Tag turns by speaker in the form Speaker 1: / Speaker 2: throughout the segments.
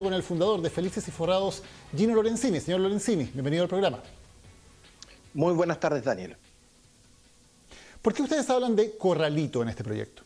Speaker 1: Con el fundador de Felices y Forrados, Gino Lorenzini. Señor Lorenzini, bienvenido al programa.
Speaker 2: Muy buenas tardes, Daniel.
Speaker 1: ¿Por qué ustedes hablan de corralito en este proyecto?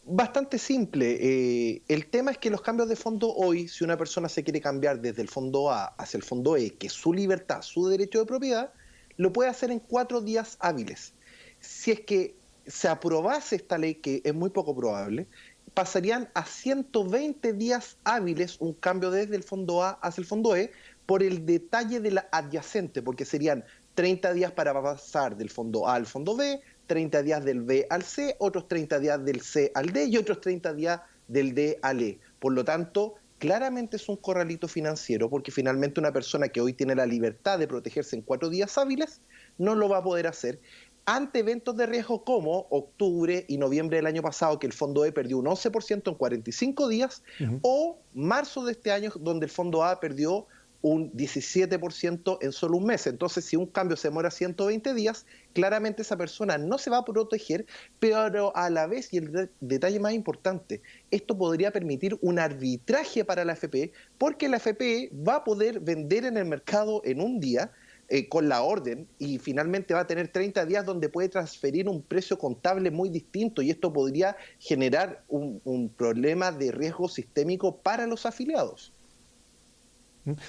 Speaker 2: Bastante simple. El tema es que los cambios de fondo hoy, si una persona se quiere cambiar desde el fondo A hacia el fondo E, que es su libertad, su derecho de propiedad, lo puede hacer en 4 días hábiles. Si es que se aprobase esta ley, que es muy poco probable, pasarían a 120 días hábiles un cambio desde el fondo A hacia el fondo E por el detalle de la adyacente, porque serían 30 días para pasar del fondo A al fondo B, 30 días del B al C, otros 30 días del C al D y otros 30 días del D al E. Por lo tanto, claramente es un corralito financiero, porque finalmente una persona que hoy tiene la libertad de protegerse en 4 días hábiles no lo va a poder hacer ante eventos de riesgo como octubre y noviembre del año pasado, que el fondo E perdió un 11% en 45 días, o marzo de este año, donde el fondo A perdió un 17% en solo un mes. Entonces, si un cambio se demora 120 días, claramente esa persona no se va a proteger, pero a la vez, y el detalle más importante, esto podría permitir un arbitraje para la AFP, porque la AFP va a poder vender en el mercado en un día, con la orden, y finalmente va a tener 30 días donde puede transferir un precio contable muy distinto, y esto podría generar un problema de riesgo sistémico para los afiliados.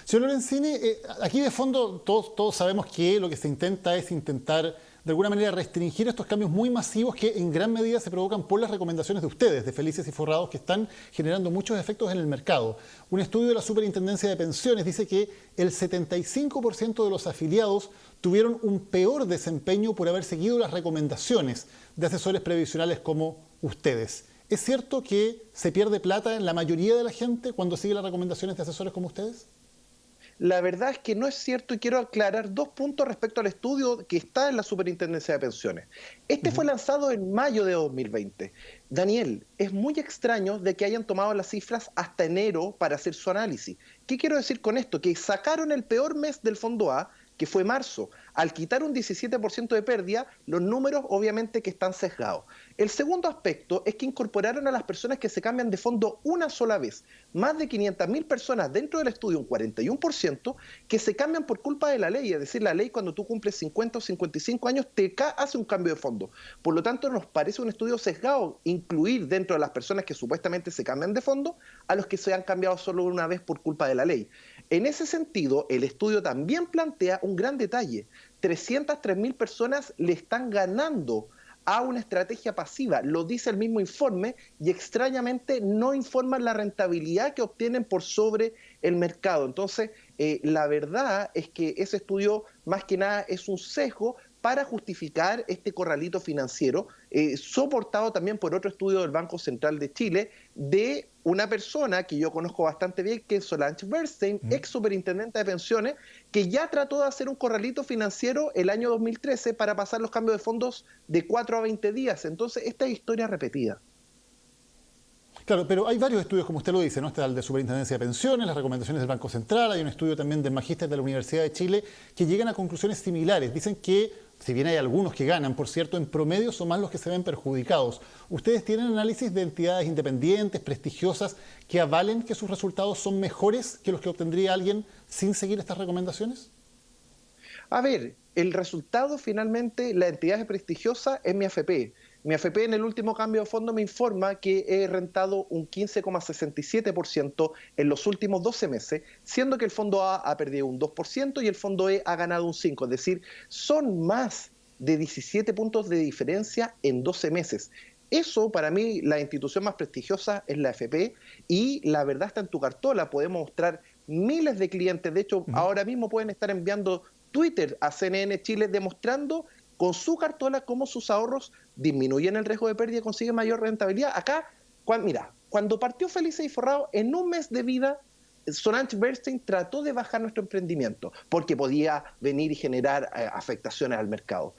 Speaker 1: Señor Lorenzini, aquí de fondo todos sabemos que lo que se intenta es de alguna manera restringir estos cambios muy masivos que en gran medida se provocan por las recomendaciones de ustedes, de Felices y Forrados, que están generando muchos efectos en el mercado. Un estudio de la Superintendencia de Pensiones dice que el 75% de los afiliados tuvieron un peor desempeño por haber seguido las recomendaciones de asesores previsionales como ustedes. ¿Es cierto que se pierde plata en la mayoría de la gente cuando sigue las recomendaciones de asesores como ustedes?
Speaker 2: La verdad es que no es cierto, y quiero aclarar 2 puntos respecto al estudio que está en la Superintendencia de Pensiones. Este fue lanzado en mayo de 2020. Daniel, es muy extraño de que hayan tomado las cifras hasta enero para hacer su análisis. ¿Qué quiero decir con esto? Que sacaron el peor mes del fondo A, que fue marzo. Al quitar un 17% de pérdida, los números obviamente que están sesgados. El segundo aspecto es que incorporaron a las personas que se cambian de fondo una sola vez. Más de 500.000 personas dentro del estudio, un 41%, que se cambian por culpa de la ley. Es decir, la ley cuando tú cumples 50 o 55 años te hace un cambio de fondo. Por lo tanto, nos parece un estudio sesgado incluir dentro de las personas que supuestamente se cambian de fondo a los que se han cambiado solo una vez por culpa de la ley. En ese sentido, el estudio también plantea un gran detalle. 303.000 personas le están ganando a una estrategia pasiva, lo dice el mismo informe, y extrañamente no informan la rentabilidad que obtienen por sobre el mercado. Entonces, la verdad es que ese estudio más que nada es un sesgo para justificar este corralito financiero, soportado también por otro estudio del Banco Central de Chile, de una persona que yo conozco bastante bien, que es Solange Bernstein, ex superintendente de pensiones, que ya trató de hacer un corralito financiero el año 2013 para pasar los cambios de fondos de 4 a 20 días. Entonces, esta es historia repetida.
Speaker 1: Claro, pero hay varios estudios, como usted lo dice, ¿no? Está el de Superintendencia de Pensiones, las recomendaciones del Banco Central, hay un estudio también del Magíster de la Universidad de Chile, que llegan a conclusiones similares. Dicen que, si bien hay algunos que ganan, por cierto, en promedio son más los que se ven perjudicados. ¿Ustedes tienen análisis de entidades independientes, prestigiosas, que avalen que sus resultados son mejores que los que obtendría alguien sin seguir estas recomendaciones?
Speaker 2: A ver, el resultado finalmente, la entidad prestigiosa es mi AFP. Mi AFP en el último cambio de fondo me informa que he rentado un 15,67% en los últimos 12 meses, siendo que el fondo A ha perdido un 2% y el fondo E ha ganado un 5%. Es decir, son más de 17 puntos de diferencia en 12 meses. Eso, para mí, la institución más prestigiosa es la AFP, y la verdad está en tu cartola. Podemos mostrar miles de clientes. De hecho, ahora mismo pueden estar enviando Twitter a CNN Chile demostrando con su cartola cómo sus ahorros disminuyen el riesgo de pérdida y consiguen mayor rentabilidad. Acá, mira, cuando partió Felices y Forrados, en un mes de vida, Solange Bernstein trató de bajar nuestro emprendimiento porque podía venir y generar afectaciones al mercado.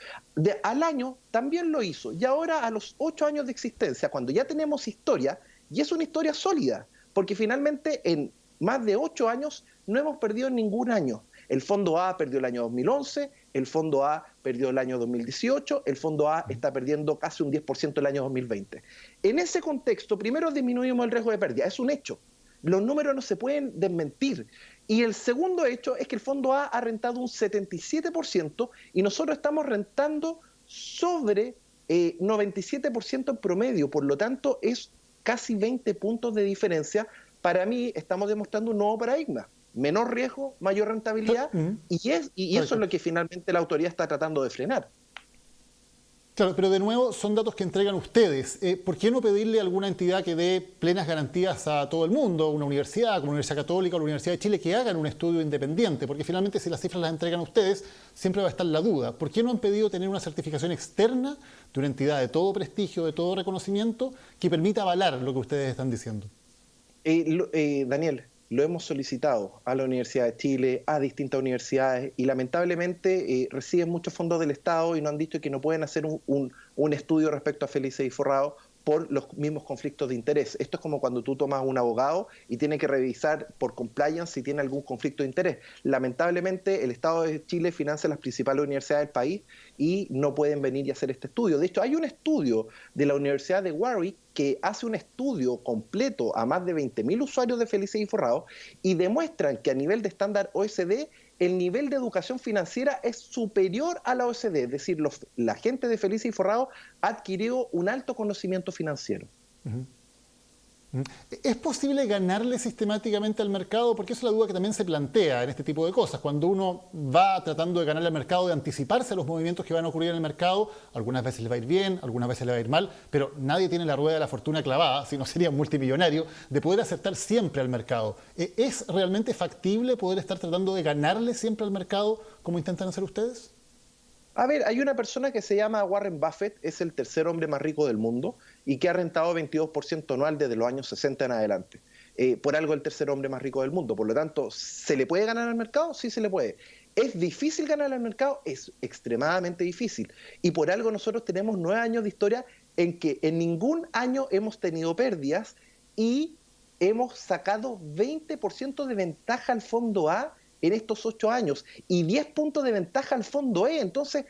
Speaker 2: Al año también lo hizo, y ahora a los 8 años de existencia, cuando ya tenemos historia, y es una historia sólida, porque finalmente en más de 8 años no hemos perdido ningún año. El fondo A perdió el año 2011, el fondo A perdió el año 2018, el fondo A está perdiendo casi un 10% el año 2020. En ese contexto, primero disminuimos el riesgo de pérdida, es un hecho. Los números no se pueden desmentir. Y el segundo hecho es que el Fondo A ha rentado un 77% y nosotros estamos rentando sobre 97% en promedio. Por lo tanto, es casi 20 puntos de diferencia. Para mí, estamos demostrando un nuevo paradigma. Menor riesgo, mayor rentabilidad, y eso es lo que finalmente la autoridad está tratando de frenar.
Speaker 1: Claro, pero de nuevo son datos que entregan ustedes. ¿Por qué no pedirle a alguna entidad que dé plenas garantías a todo el mundo, una universidad como la Universidad Católica o la Universidad de Chile, que hagan un estudio independiente? Porque finalmente si las cifras las entregan ustedes, siempre va a estar la duda. ¿Por qué no han pedido tener una certificación externa de una entidad de todo prestigio, de todo reconocimiento, que permita avalar lo que ustedes están diciendo?
Speaker 2: Daniel, lo hemos solicitado a la Universidad de Chile, a distintas universidades, y lamentablemente reciben muchos fondos del Estado y nos han dicho que no pueden hacer un estudio respecto a Felices y Forrados por los mismos conflictos de interés. Esto es como cuando tú tomas a un abogado y tiene que revisar por compliance si tiene algún conflicto de interés. Lamentablemente, el Estado de Chile financia las principales universidades del país y no pueden venir y hacer este estudio. De hecho, hay un estudio de la Universidad de Warwick que hace un estudio completo a más de 20.000 usuarios de Felices y Forrados y demuestran que a nivel de estándar OECD el nivel de educación financiera es superior a la OECD, es decir, la gente de Felices y Forrados ha adquirido un alto conocimiento financiero.
Speaker 1: ¿Es posible ganarle sistemáticamente al mercado? Porque esa es la duda que también se plantea en este tipo de cosas. Cuando uno va tratando de ganarle al mercado, de anticiparse a los movimientos que van a ocurrir en el mercado, algunas veces le va a ir bien, algunas veces le va a ir mal, pero nadie tiene la rueda de la fortuna clavada, si no sería multimillonario, de poder acertar siempre al mercado. ¿Es realmente factible poder estar tratando de ganarle siempre al mercado como intentan hacer ustedes?
Speaker 2: A ver, hay una persona que se llama Warren Buffett, es el tercer hombre más rico del mundo y que ha rentado 22% anual desde los años 60 en adelante. Por algo el tercer hombre más rico del mundo. Por lo tanto, ¿se le puede ganar al mercado? Sí, se le puede. ¿Es difícil ganar al mercado? Es extremadamente difícil. Y por algo nosotros tenemos 9 años de historia en que en ningún año hemos tenido pérdidas y hemos sacado 20% de ventaja al fondo A en estos 8 años y 10 puntos de ventaja al fondo E. Entonces,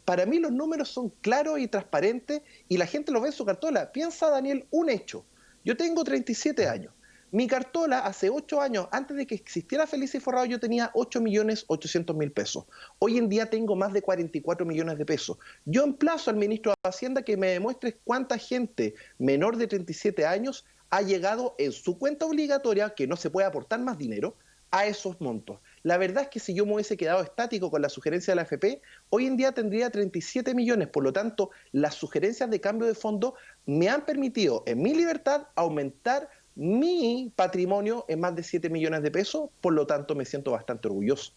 Speaker 2: para mí los números son claros y transparentes y la gente lo ve en su cartola. Piensa, Daniel, un hecho. Yo tengo 37 años. Mi cartola hace 8 años, antes de que existiera Felices y Forrados, yo tenía 8.800.000 pesos. Hoy en día tengo más de 44 millones de pesos. Yo emplazo al ministro de Hacienda que me demuestre cuánta gente menor de 37 años ha llegado en su cuenta obligatoria, que no se puede aportar más dinero, a esos montos. La verdad es que si yo me hubiese quedado estático con la sugerencia de la AFP, hoy en día tendría 37 millones. Por lo tanto, las sugerencias de cambio de fondo me han permitido, en mi libertad, aumentar mi patrimonio en más de 7 millones de pesos. Por lo tanto, me siento bastante orgulloso.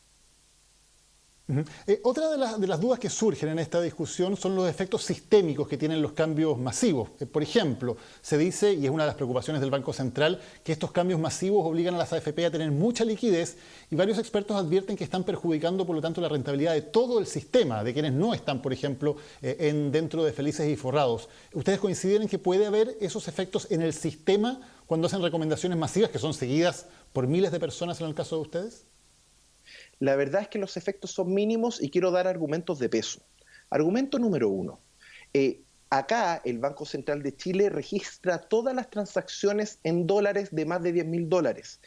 Speaker 1: Otra de las dudas que surgen en esta discusión son los efectos sistémicos que tienen los cambios masivos. Por ejemplo, se dice, y es una de las preocupaciones del Banco Central, que estos cambios masivos obligan a las AFP a tener mucha liquidez y varios expertos advierten que están perjudicando, por lo tanto, la rentabilidad de todo el sistema, de quienes no están, por ejemplo, dentro de Felices y Forrados. ¿Ustedes coinciden en que puede haber esos efectos en el sistema cuando hacen recomendaciones masivas que son seguidas por miles de personas en el caso de ustedes?
Speaker 2: La verdad es que los efectos son mínimos y quiero dar argumentos de peso. Argumento número 1. Acá el Banco Central de Chile registra todas las transacciones en dólares de más de 10.000 dólares.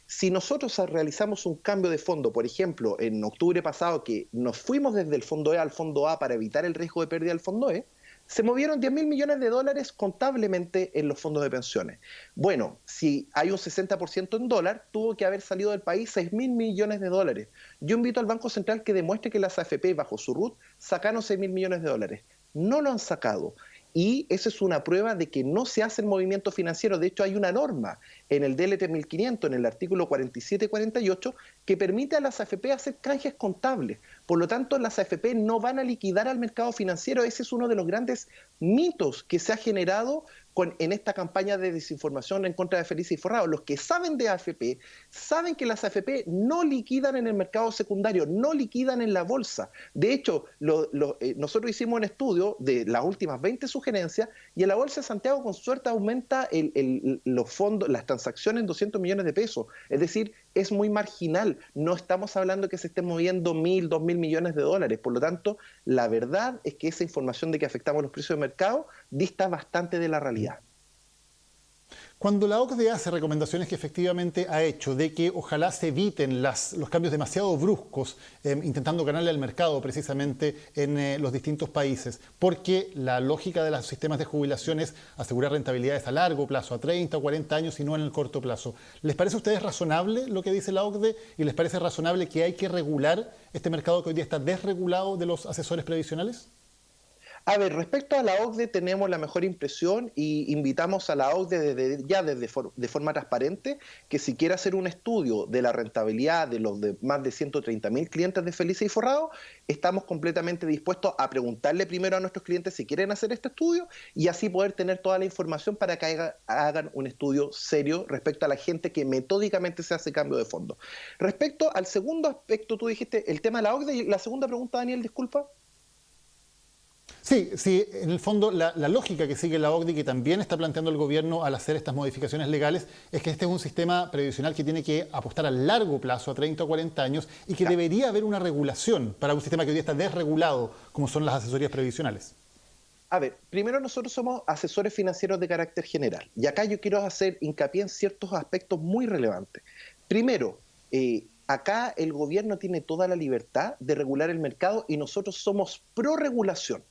Speaker 2: Si nosotros realizamos un cambio de fondo, por ejemplo, en octubre pasado, que nos fuimos desde el fondo E al fondo A para evitar el riesgo de pérdida del fondo E, se movieron 10.000 millones de dólares contablemente en los fondos de pensiones. Bueno, si hay un 60% en dólar, tuvo que haber salido del país 6.000 millones de dólares. Yo invito al Banco Central que demuestre que las AFP, bajo su RUT, sacaron 6.000 millones de dólares. No lo han sacado. Y eso es una prueba de que no se hace el movimiento financiero. De hecho, hay una norma en el DLT 1500, en el artículo 47 y 48, que permite a las AFP hacer canjes contables. Por lo tanto, las AFP no van a liquidar al mercado financiero. Ese es uno de los grandes mitos que se ha generado en esta campaña de desinformación en contra de Felices y Forrados. Los que saben de AFP saben que las AFP no liquidan en el mercado secundario, no liquidan en la bolsa. De hecho, nosotros hicimos un estudio de las últimas 20 sugerencias y en la Bolsa de Santiago con suerte aumenta los fondos, las transacciones en 200 millones de pesos. Es decir, es muy marginal. No estamos hablando de que se estén moviendo 1.000, 2.000 millones de dólares. Por lo tanto, la verdad es que esa información de que afectamos los precios de mercado dista bastante de la realidad.
Speaker 1: Cuando la OCDE hace recomendaciones que efectivamente ha hecho de que ojalá se eviten los cambios demasiado bruscos, intentando ganarle al mercado precisamente en los distintos países, porque la lógica de los sistemas de jubilación es asegurar rentabilidades a largo plazo, a 30 o 40 años y no en el corto plazo. ¿Les parece a ustedes razonable lo que dice la OCDE y les parece razonable que hay que regular este mercado que hoy día está desregulado de los asesores previsionales?
Speaker 2: A ver, respecto a la OCDE tenemos la mejor impresión y invitamos a la OCDE de forma transparente que si quiere hacer un estudio de la rentabilidad de los más de 130.000 clientes de Felices y Forrados, estamos completamente dispuestos a preguntarle primero a nuestros clientes si quieren hacer este estudio y así poder tener toda la información para que hagan un estudio serio respecto a la gente que metódicamente se hace cambio de fondo. Respecto al segundo aspecto, tú dijiste el tema de la OCDE y la segunda pregunta, Daniel, disculpa.
Speaker 1: Sí, sí, en el fondo la lógica que sigue la OCDE y que también está planteando el gobierno al hacer estas modificaciones legales es que este es un sistema previsional que tiene que apostar a largo plazo, a 30 o 40 años, y que debería haber una regulación para un sistema que hoy día está desregulado, como son las asesorías previsionales.
Speaker 2: A ver, primero nosotros somos asesores financieros de carácter general y acá yo quiero hacer hincapié en ciertos aspectos muy relevantes. Primero, acá el gobierno tiene toda la libertad de regular el mercado y nosotros somos pro regulación.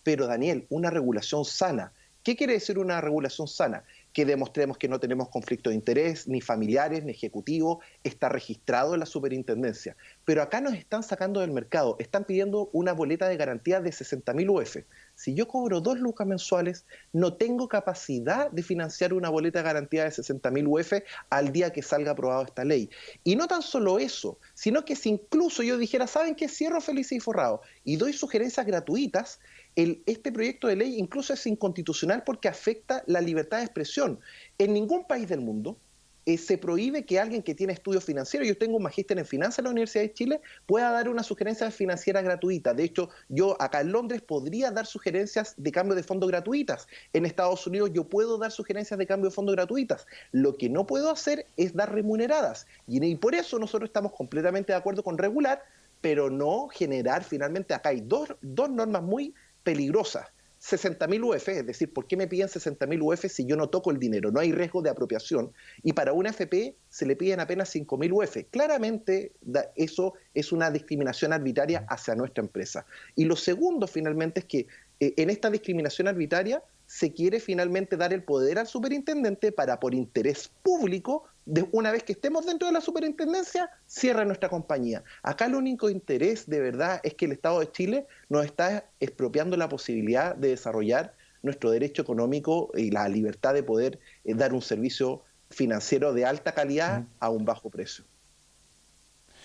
Speaker 2: Pero Daniel, una regulación sana. ¿Qué quiere decir una regulación sana? Que demostremos que no tenemos conflicto de interés, ni familiares, ni ejecutivos, está registrado en la superintendencia. Pero acá nos están sacando del mercado, están pidiendo una boleta de garantía de 60.000 UF. Si yo cobro 2 lucas mensuales, no tengo capacidad de financiar una boleta de garantía de 60.000 UF al día que salga aprobada esta ley. Y no tan solo eso, sino que si incluso yo dijera, ¿saben qué? Cierro Felices y Forrados y doy sugerencias gratuitas, este proyecto de ley incluso es inconstitucional porque afecta la libertad de expresión. En ningún país del mundo se prohíbe que alguien que tiene estudios financieros, yo tengo un magíster en finanzas en la Universidad de Chile, pueda dar una sugerencia financiera gratuita. De hecho, yo acá en Londres podría dar sugerencias de cambio de fondo gratuitas. En Estados Unidos yo puedo dar sugerencias de cambio de fondo gratuitas. Lo que no puedo hacer es dar remuneradas. Y por eso nosotros estamos completamente de acuerdo con regular, pero no generar finalmente, acá hay dos normas muy peligrosas. 60.000 UF, es decir, ¿por qué me piden 60.000 UF si yo no toco el dinero? No hay riesgo de apropiación. Y para una FP se le piden apenas 5.000 UF. Claramente eso es una discriminación arbitraria hacia nuestra empresa. Y lo segundo, finalmente, es que en esta discriminación arbitraria se quiere finalmente dar el poder al superintendente para, por interés público, una vez que estemos dentro de la superintendencia, cierre nuestra compañía. Acá el único interés de verdad es que el Estado de Chile nos está expropiando la posibilidad de desarrollar nuestro derecho económico y la libertad de poder dar un servicio financiero de alta calidad a un bajo precio.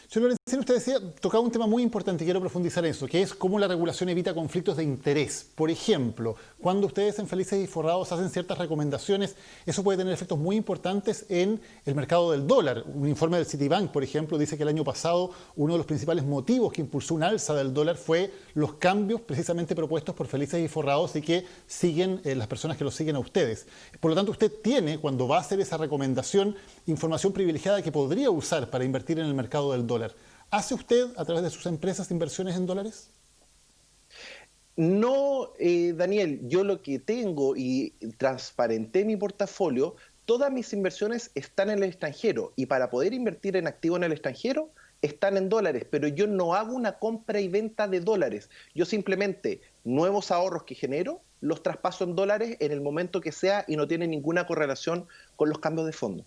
Speaker 1: Señor Lorenzini, usted decía, tocaba un tema muy importante y quiero profundizar en eso, que es cómo la regulación evita conflictos de interés. Por ejemplo, cuando ustedes en Felices y Forrados hacen ciertas recomendaciones, eso puede tener efectos muy importantes en el mercado del dólar. Un informe del Citibank, por ejemplo, dice que el año pasado uno de los principales motivos que impulsó una alza del dólar fue los cambios precisamente propuestos por Felices y Forrados y que siguen las personas que los siguen a ustedes. Por lo tanto, usted tiene, cuando va a hacer esa recomendación, información privilegiada que podría usar para invertir en el mercado del dólar. ¿Hace usted, a través de sus empresas, inversiones en dólares?
Speaker 2: No, Daniel, yo lo que tengo y transparenté mi portafolio, todas mis inversiones están en el extranjero y para poder invertir en activo en el extranjero están en dólares, pero yo no hago una compra y venta de dólares. Yo simplemente nuevos ahorros que genero los traspaso en dólares en el momento que sea y no tiene ninguna correlación con los cambios de fondo.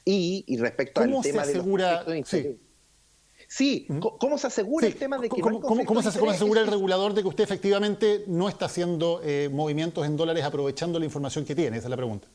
Speaker 2: Y respecto al tema de los conflictos de interés, sí, ¿cómo se asegura el tema de que no hay
Speaker 1: ¿Cómo se asegura el regulador de que usted efectivamente no está haciendo movimientos en dólares aprovechando la información que tiene? Esa es la pregunta.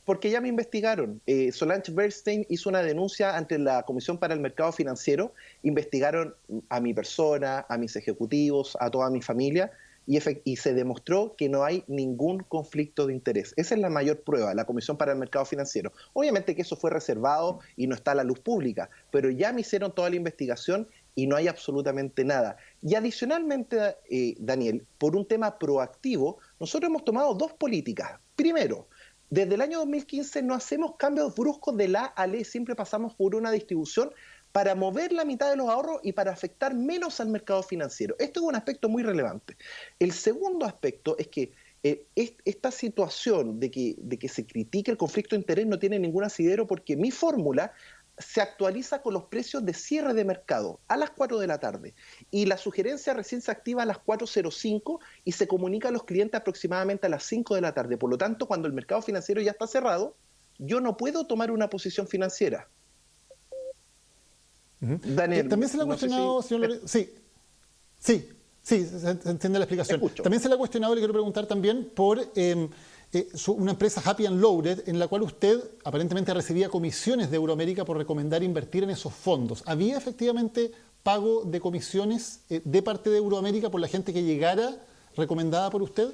Speaker 2: Porque ya me investigaron. Solange Bernstein hizo una denuncia ante la Comisión para el Mercado Financiero. Investigaron a mi persona, a mis ejecutivos, a toda mi familia y se demostró que no hay ningún conflicto de interés. Esa es la mayor prueba, la Comisión para el Mercado Financiero. Obviamente que eso fue reservado y no está a la luz pública, pero ya me hicieron toda la investigación y no hay absolutamente nada. Y adicionalmente, Daniel, por un tema proactivo, nosotros hemos tomado dos políticas. Primero, desde el año 2015 no hacemos cambios bruscos de la a la, siempre pasamos por una distribución para mover la mitad de los ahorros y para afectar menos al mercado financiero. Esto es un aspecto muy relevante. El segundo aspecto es que esta situación de que se critique el conflicto de interés no tiene ningún asidero, porque mi fórmula se actualiza con los precios de cierre de mercado a las 4 de la tarde y la sugerencia recién se activa a las 4:05 y se comunica a los clientes aproximadamente a las 5 de la tarde. Por lo tanto, cuando el mercado financiero ya está cerrado, yo no puedo tomar una posición financiera.
Speaker 1: Daniel, también se le ha cuestionado, señor Lorenzo. Sí, se entiende la explicación.
Speaker 2: Escucho.
Speaker 1: También se le ha cuestionado, le quiero preguntar también, por una empresa Happy and Loaded, en la cual usted aparentemente recibía comisiones de Euroamérica por recomendar invertir en esos fondos. ¿Había efectivamente pago de comisiones de parte de Euroamérica por la gente que llegara recomendada por usted?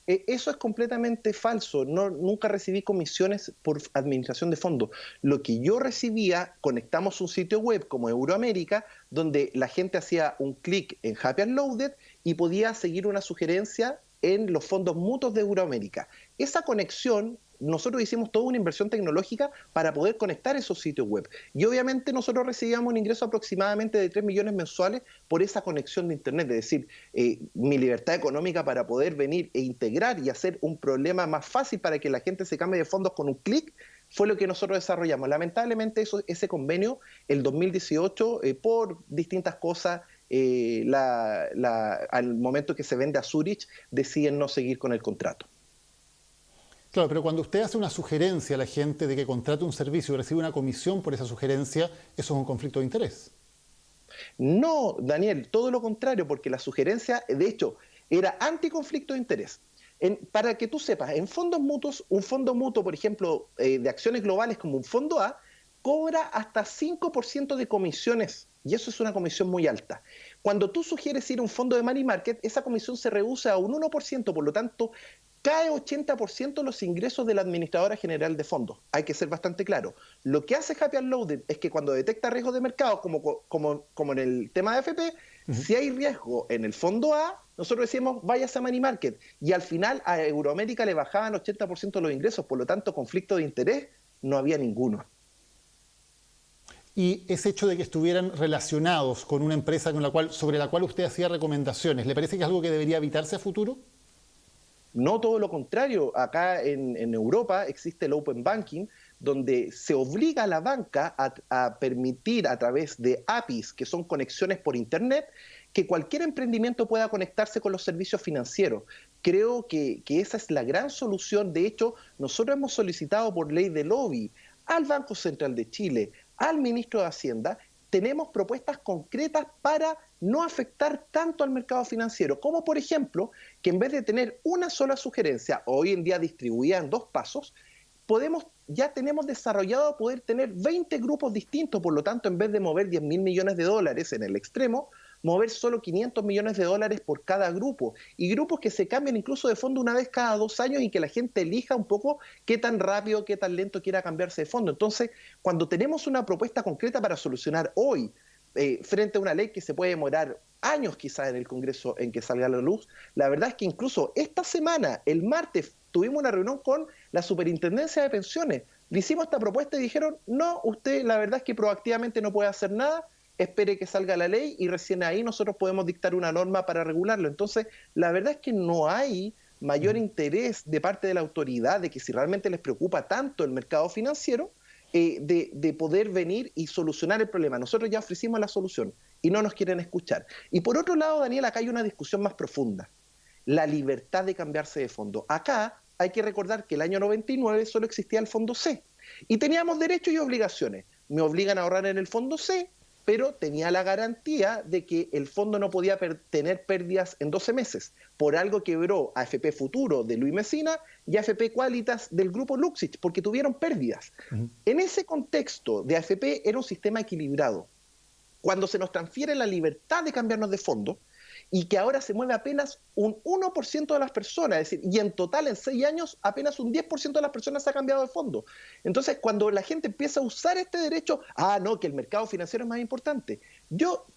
Speaker 2: Eso es completamente falso. Nunca recibí comisiones por administración de fondos. Lo que yo recibía, conectamos un sitio web como Euroamérica, donde la gente hacía un clic en Happy and Loaded y podía seguir una sugerencia en los fondos mutuos de Euroamérica. Esa conexión, nosotros hicimos toda una inversión tecnológica para poder conectar esos sitios web. Y obviamente nosotros recibíamos un ingreso aproximadamente de 3 millones mensuales por esa conexión de Internet. Es decir, mi libertad económica para poder venir e integrar y hacer un problema más fácil para que la gente se cambie de fondos con un clic, fue lo que nosotros desarrollamos. Lamentablemente ese convenio, el 2018, por distintas cosas, al momento que se vende a Zurich, deciden no seguir con el contrato.
Speaker 1: Claro, pero cuando usted hace una sugerencia a la gente de que contrate un servicio y recibe una comisión por esa sugerencia, eso es un conflicto de interés.
Speaker 2: No, Daniel, todo lo contrario, porque la sugerencia, de hecho, era anticonflicto de interés. Para que tú sepas, en fondos mutuos, un fondo mutuo, por ejemplo, de acciones globales como un fondo A, cobra hasta 5% de comisiones, y eso es una comisión muy alta. Cuando tú sugieres ir a un fondo de money market, esa comisión se reduce a un 1%, por lo tanto, cae 80% los ingresos de la administradora general de fondos. Hay que ser bastante claro. Lo que hace Happy and Loaded es que cuando detecta riesgos de mercado, como en el tema de AFP, si hay riesgo en el fondo A, nosotros decimos, váyase a money market. Y al final a Euroamérica le bajaban 80% los ingresos, por lo tanto, conflicto de interés no había ninguno.
Speaker 1: Y ese hecho de que estuvieran relacionados con una empresa sobre la cual usted hacía recomendaciones, ¿le parece que es algo que debería evitarse a futuro?
Speaker 2: No, todo lo contrario. Acá en Europa existe el Open Banking, donde se obliga a la banca a permitir a través de APIs, que son conexiones por Internet, que cualquier emprendimiento pueda conectarse con los servicios financieros. Creo que esa es la gran solución. De hecho, nosotros hemos solicitado por ley de lobby al Banco Central de Chile, al ministro de Hacienda, tenemos propuestas concretas para no afectar tanto al mercado financiero, como por ejemplo, que en vez de tener una sola sugerencia, hoy en día distribuida en 2 pasos, ya tenemos desarrollado poder tener 20 grupos distintos, por lo tanto, en vez de mover 10.000 millones de dólares en el extremo, mover solo 500 millones de dólares por cada grupo, y grupos que se cambian incluso de fondo una vez cada 2 años y que la gente elija un poco qué tan rápido, qué tan lento quiera cambiarse de fondo. Entonces, cuando tenemos una propuesta concreta para solucionar hoy, frente a una ley que se puede demorar años quizás en el Congreso en que salga a la luz, la verdad es que incluso esta semana, el martes, tuvimos una reunión con la Superintendencia de Pensiones, le hicimos esta propuesta y dijeron, no, usted la verdad es que proactivamente no puede hacer nada, espere que salga la ley y recién ahí nosotros podemos dictar una norma para regularlo. Entonces, la verdad es que no hay mayor interés de parte de la autoridad de que si realmente les preocupa tanto el mercado financiero, de poder venir y solucionar el problema. Nosotros ya ofrecimos la solución y no nos quieren escuchar. Y por otro lado, Daniel, acá hay una discusión más profunda. La libertad de cambiarse de fondo. Acá hay que recordar que el año 99 solo existía el fondo C y teníamos derechos y obligaciones. Me obligan a ahorrar en el fondo C, pero tenía la garantía de que el fondo no podía tener pérdidas en 12 meses. Por algo quebró AFP Futuro de Luis Messina y AFP Qualitas del grupo Luxich, porque tuvieron pérdidas. En ese contexto de AFP era un sistema equilibrado. Cuando se nos transfiere la libertad de cambiarnos de fondo, y que ahora se mueve apenas un 1% de las personas, es decir, y en total en 6 años apenas un 10% de las personas se ha cambiado de fondo. Entonces, cuando la gente empieza a usar este derecho, no, que el mercado financiero es más importante.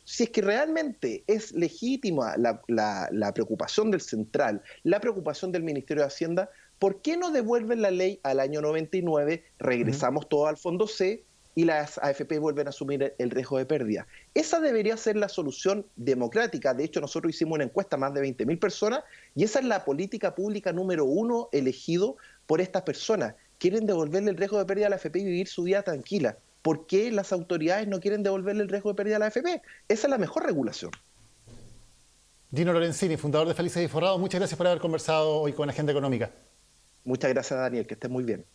Speaker 2: Si es que realmente es legítima la preocupación del Central, la preocupación del Ministerio de Hacienda, ¿por qué no devuelven la ley al año 99, regresamos todo al fondo C, y las AFP vuelven a asumir el riesgo de pérdida. Esa debería ser la solución democrática. De hecho, nosotros hicimos una encuesta a más de 20.000 personas y esa es la política pública número 1 elegido por estas personas. Quieren devolverle el riesgo de pérdida a la AFP y vivir su vida tranquila. ¿Por qué las autoridades no quieren devolverle el riesgo de pérdida a la AFP? Esa es la mejor regulación.
Speaker 1: Gino Lorenzini, fundador de Felices y Forrados, muchas gracias por haber conversado hoy con Agenda Económica.
Speaker 2: Muchas gracias, Daniel, que estés muy bien.